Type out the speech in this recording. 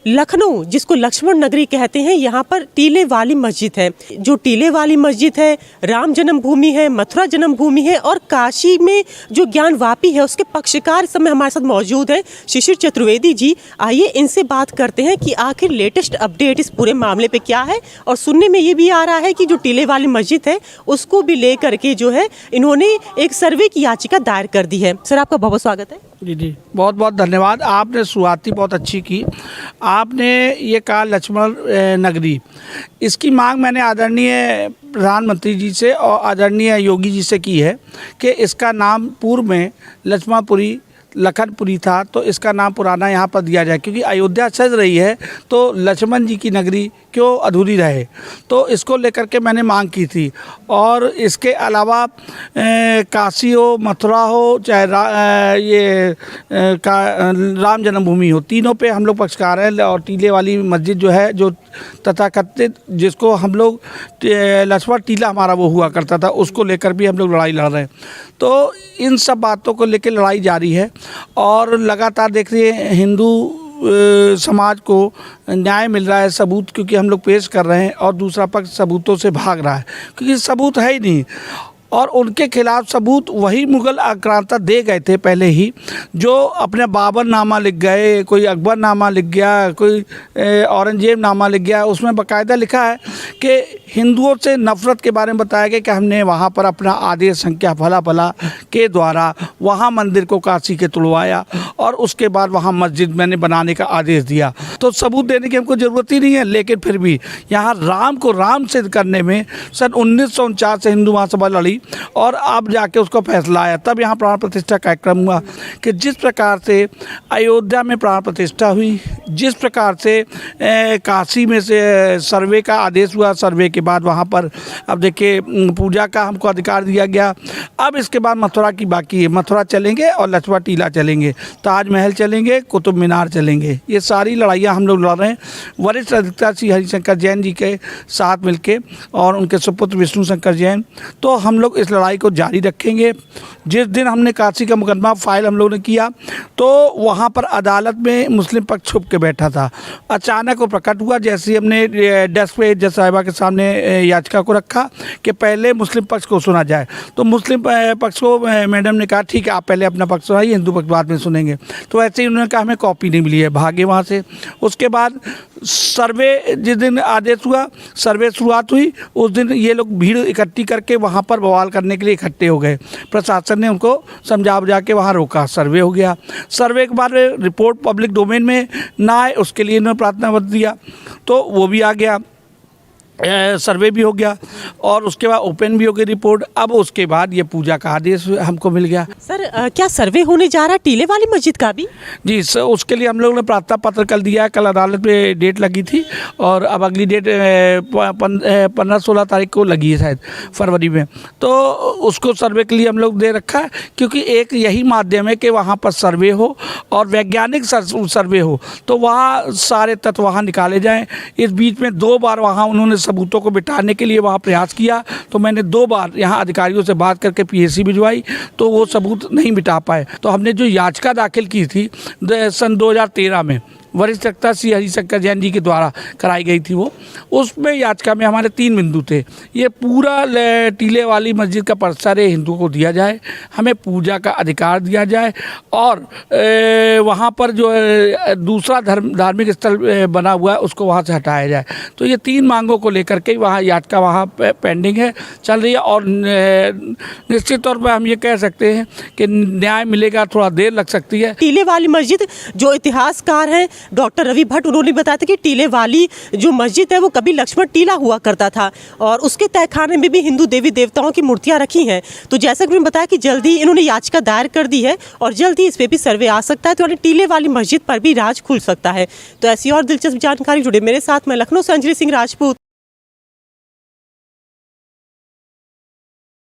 लखनऊ जिसको लक्ष्मण नगरी कहते हैं, यहाँ पर टीले वाली मस्जिद है। जो टीले वाली मस्जिद है राम जन्मभूमि है, मथुरा जन्मभूमि है और काशी में जो ज्ञान वापी है उसके पक्षकार इस समय हमारे साथ मौजूद हैं शिशिर चतुर्वेदी जी। आइए इनसे बात करते हैं कि आखिर लेटेस्ट अपडेट इस पूरे मामले पे क्या है। और सुनने में ये भी आ रहा है कि जो टीले वाली मस्जिद है उसको भी लेकर के जो है इन्होंने एक सर्वे की याचिका दायर कर दी है। सर आपका बहुत स्वागत है। जी बहुत बहुत धन्यवाद। आपने शुरुआती बहुत अच्छी की। आपने ये कहा लक्ष्मण नगरी, इसकी मांग मैंने आदरणीय प्रधानमंत्री जी से और आदरणीय योगी जी से की है कि इसका नाम पूर्व में लक्ष्मणपुरी लखनपुरी था, तो इसका नाम पुराना यहाँ पर दिया जाए, क्योंकि अयोध्या सज रही है तो लक्ष्मण जी की नगरी क्यों अधूरी रहे। तो इसको लेकर के मैंने मांग की थी। और इसके अलावा काशी हो, मथुरा हो, चाहे राम जन्मभूमि हो, तीनों पे हम लोग पक्षकार हैं। और टीले वाली मस्जिद जो है, जो तथाकथित जिसको हम लोग लक्ष्मण टीला हमारा वो हुआ करता था, उसको लेकर भी हम लोग लड़ाई लड़ रहे हैं। तो इन सब बातों को लेकर लड़ाई जारी है और लगातार देख रही है हिंदू समाज को न्याय मिल रहा है, सबूत क्योंकि हम लोग पेश कर रहे हैं और दूसरा पक्ष सबूतों से भाग रहा है, क्योंकि सबूत है ही नहीं। और उनके खिलाफ सबूत वही मुग़ल आक्रांता दे गए थे पहले ही, जो अपने बाबर नामा लिख गए, कोई अकबर नामा लिख गया, कोई औरंगजेब नामा लिख गया। उसमें बाकायदा लिखा है कि हिंदुओं से नफ़रत के बारे में बताया गया कि हमने वहाँ पर अपना आदेश संख्या फला फला के द्वारा वहाँ मंदिर को काशी के तुड़वाया और उसके बाद वहाँ मस्जिद मैंने बनाने का आदेश दिया। तो सबूत देने की हमको ज़रूरत ही नहीं है। लेकिन फिर भी यहाँ राम को राम सिद्ध करने में सन 1949 से हिंदू महासभा लड़ी और अब जाके उसको फैसला आया। तब यहाँ प्राण प्रतिष्ठा कार्यक्रम हुआ कि जिस प्रकार से अयोध्या में प्राण प्रतिष्ठा हुई, जिस प्रकार से काशी में से सर्वे का आदेश हुआ, सर्वे के बाद वहाँ पर अब देखिए पूजा का हमको अधिकार दिया गया। अब इसके बाद मथुरा की बाकी है। मथुरा चलेंगे और लक्ष्मण टीला चलेंगे, ताजमहल चलेंगे, कुतुब मीनार चलेंगे। ये सारी लड़ाइयाँ हम लोग लड़ रहे हैं वरिष्ठ अधिवक्ता श्री हरिशंकर जैन जी के साथ मिलके और उनके सुपुत्र विष्णु शंकर जैन। तो हम लोग इस लड़ाई को जारी रखेंगे। जिस दिन हमने काशी का मुकदमा फाइल हम लोगों ने किया तो वहाँ पर अदालत में मुस्लिम पक्ष छुप के बैठा था। अचानक वो प्रकट हुआ जैसे ही हमने डेस्क पे जज साहिबा के सामने याचिका को रखा कि पहले मुस्लिम पक्ष को सुना जाए। तो मुस्लिम पक्ष को मैडम ने कहा ठीक है आप पहले अपना पक्ष सुनाइए, हिंदू पक्ष बाद में सुनेंगे। तो ऐसे ही उन्होंने कहा हमें कॉपी नहीं मिली है, भागे वहाँ से। उसके बाद सर्वे जिस दिन आदेश हुआ, सर्वे शुरुआत हुई, उस दिन ये लोग भीड़ इकट्ठी करके वहाँ पर बवाल करने के लिए इकट्ठे हो गए। प्रशासन ने उनको समझा बुझा के वहाँ रोका। सर्वे हो गया। सर्वे के बाद रिपोर्ट पब्लिक डोमेन में ना आए उसके लिए इन्होंने प्रार्थना पत्र दिया, तो वो भी आ गया, सर्वे भी हो गया और उसके बाद ओपन भी हो गई रिपोर्ट। अब उसके बाद ये पूजा का आदेश हमको मिल गया। सर क्या सर्वे होने जा रहा है टीले वाली मस्जिद का भी? जी सर, उसके लिए हम लोगों ने प्रार्थना पत्र कल दिया है। कल अदालत में डेट लगी थी और अब अगली डेट 15-16 तारीख को लगी है शायद फरवरी में। तो उसको सर्वे के लिए हम लोग दे रखा है, क्योंकि एक यही माध्यम है कि वहाँ पर सर्वे हो और वैज्ञानिक सर्वे हो, तो वहाँ सारे तत्व वहाँ निकाले जाएँ। इस बीच में 2 बार वहाँ उन्होंने सबूतों को बिठाने के लिए वहाँ प्रयास किया, तो मैंने 2 बार यहाँ अधिकारियों से बात करके पीएसी भिजवाई, तो वो सबूत नहीं बिठा पाए। तो हमने जो याचिका दाखिल की थी सन 2013 में वरिष्ठ अधिवक्ता श्री हरिशंकर जैन जी के द्वारा कराई गई थी, वो उसमें याचिका में हमारे 3 बिंदु थे। ये पूरा टीले वाली मस्जिद का परिसर हिंदुओं को दिया जाए, हमें पूजा का अधिकार दिया जाए और वहाँ पर जो दूसरा धार्मिक स्थल बना हुआ है उसको वहाँ से हटाया जाए। तो ये 3 मांगों को लेकर के वहाँ याचिका वहाँ पेंडिंग है, चल रही है। और निश्चित तौर पर हम ये कह सकते हैं कि न्याय मिलेगा, थोड़ा देर लग सकती है। टीले वाली मस्जिद जो इतिहासकार हैं डॉक्टर रवि भट्ट, उन्होंने बताया था कि टीले वाली जो मस्जिद है वो कभी लक्ष्मण टीला हुआ करता था और उसके तहखाने में भी हिंदू देवी देवताओं की मूर्तियां रखी हैं। तो जैसा कि उन्होंने बताया कि जल्दी इन्होंने याचिका दायर कर दी है और जल्दी इस पे भी सर्वे आ सकता है, तो टीले वाली मस्जिद पर भी राज खुल सकता है। तो ऐसी और दिलचस्प जानकारी जुड़े मेरे साथ, मैं लखनऊ से अंजलि सिंह राजपूत।